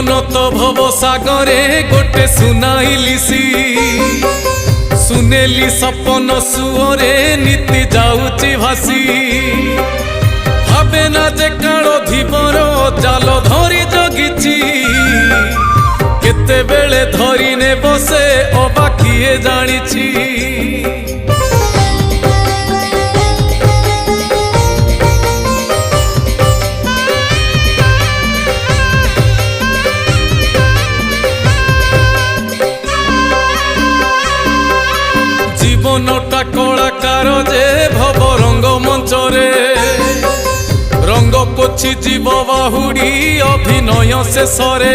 জীবন তো ভব সাগরে গোটে শুনাইলিসি শুনেলি সপন সুরে নীতি যাউচি ভাসি ভাবে না যে কাল ধীবর জাল ধরি জগিছি কেতেবেলে ধরি নে বসে অবা কিয়ে জানিছি জীবনটা কলাকার যে ভব রঙ্গ মঞ্চরে রঙ্গ পছি জীব বাহুড়ি অভিনয় শেষরে।